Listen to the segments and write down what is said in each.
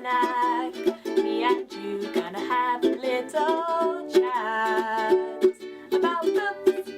snack. Me and you gonna have a little chat about books.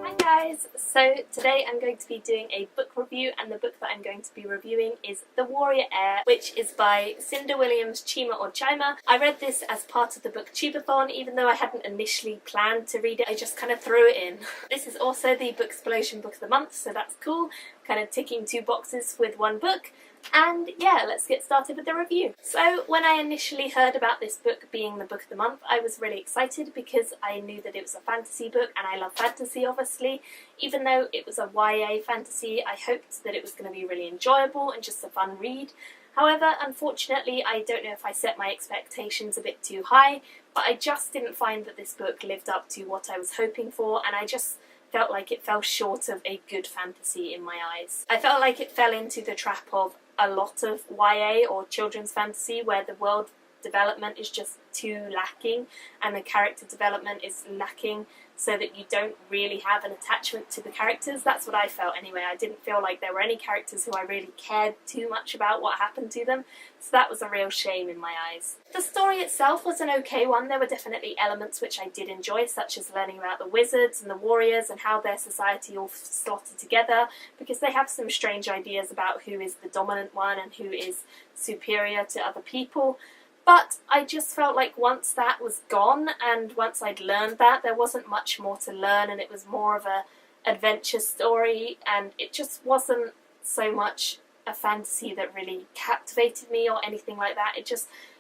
Hi guys! So today I'm going to be doing a book review, and the book that I'm going to be reviewing is The Warrior Heir, which is by Cinda Williams, Chima or Chima. I read this as part of the book Booksplosian, even though I hadn't initially planned to read it, I just kind of threw it in. This is also the Booksplosian Book of the Month, so that's cool, kind of ticking two boxes with one book. And yeah, let's get started with the review. So when I initially heard about this book being the book of the month, I was really excited because I knew that it was a fantasy book, and I love fantasy obviously. Even though it was a YA fantasy, I hoped that it was going to be really enjoyable and just a fun read. However, unfortunately, I don't know if I set my expectations a bit too high, but I just didn't find that this book lived up to what I was hoping for, and I just felt like it fell short of a good fantasy in my eyes. I felt like it fell into the trap of a lot of YA or children's fantasy where the world development is just too lacking and the character development is lacking, so that you don't really have an attachment to the characters. That's what I felt anyway. I didn't feel like there were any characters who I really cared too much about what happened to them, so that was a real shame in my eyes. The story itself was an okay one. There were definitely elements which I did enjoy, such as learning about the wizards and the warriors and how their society all slotted together, because they have some strange ideas about who is the dominant one and who is superior to other people. But I just felt like once that was gone, and once I'd learned that, there wasn't much more to learn, and it was more of a adventure story, and it just wasn't so much a fantasy that really captivated me or anything like that.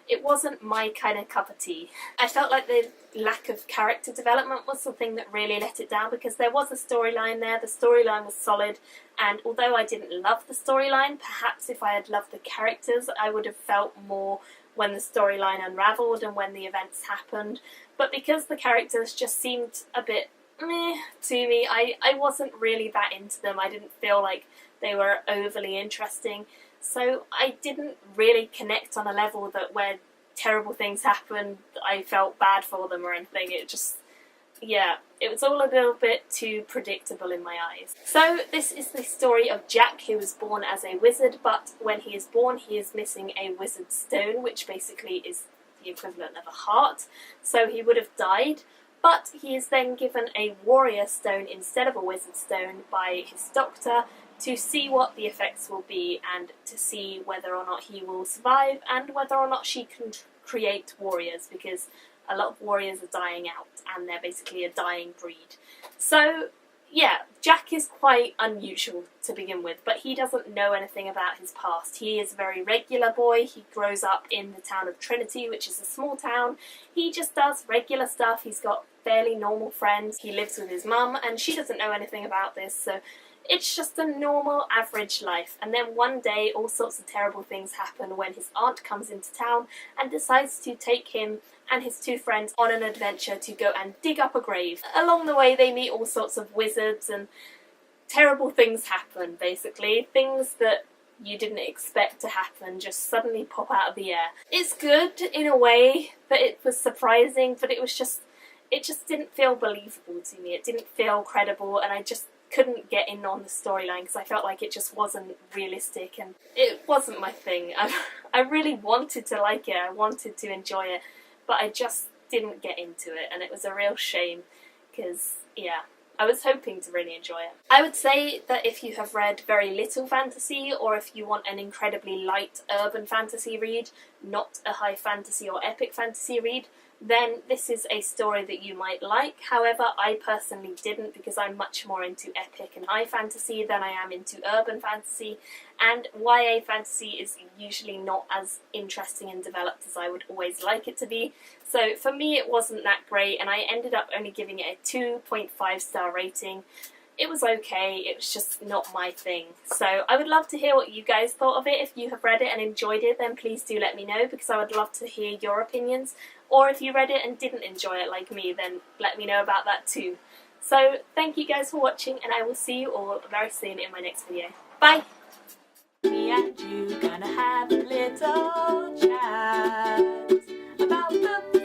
It wasn't my kind of cup of tea. I felt like the lack of character development was the thing that really let it down, because there was a storyline there, the storyline was solid, and although I didn't love the storyline, perhaps if I had loved the characters, I would have felt more when the storyline unravelled and when the events happened. But because the characters just seemed a bit meh to me, I wasn't really that into them. I didn't feel like they were overly interesting, so I didn't really connect on a level that where terrible things happened I felt bad for them or anything. It was all a little bit too predictable in my eyes. So this is the story of Jack, who was born as a wizard, but when he is born he is missing a wizard stone, which basically is the equivalent of a heart, so he would have died. But he is then given a warrior stone instead of a wizard stone by his doctor to see what the effects will be, and to see whether or not he will survive and whether or not she can create warriors, because a lot of warriors are dying out and they're basically a dying breed. So yeah, Jack is quite unusual to begin with, but he doesn't know anything about his past. He is a very regular boy. He grows up in the town of Trinity, which is a small town. He just does regular stuff. He's got fairly normal friends. He lives with his mum, and she doesn't know anything about this, so it's just a normal, average life. And then one day all sorts of terrible things happen when his aunt comes into town and decides to take him and his two friends on an adventure to go and dig up a grave. Along the way they meet all sorts of wizards, and terrible things happen, basically. Things that you didn't expect to happen just suddenly pop out of the air. It's good in a way, but it was surprising, but it just didn't feel believable to me. It didn't feel credible, and I just couldn't get in on the storyline because I felt like it just wasn't realistic, and it wasn't my thing. I really wanted to like it, I wanted to enjoy it, but I just didn't get into it, and it was a real shame because, yeah, I was hoping to really enjoy it. I would say that if you have read very little fantasy, or if you want an incredibly light urban fantasy read, not a high fantasy or epic fantasy read, then this is a story that you might like. However, I personally didn't, because I'm much more into epic and high fantasy than I am into urban fantasy, and YA fantasy is usually not as interesting and developed as I would always like it to be. So for me it wasn't that great, and I ended up only giving it a 2.5 star rating. It was okay, it was just not my thing. So I would love to hear what you guys thought of it. If you have read it and enjoyed it, then please do let me know, because I would love to hear your opinions. Or if you read it and didn't enjoy it like me, then let me know about that too. So thank you guys for watching, and I will see you all very soon in my next video. Bye! Me and you gonna have a little chat about books.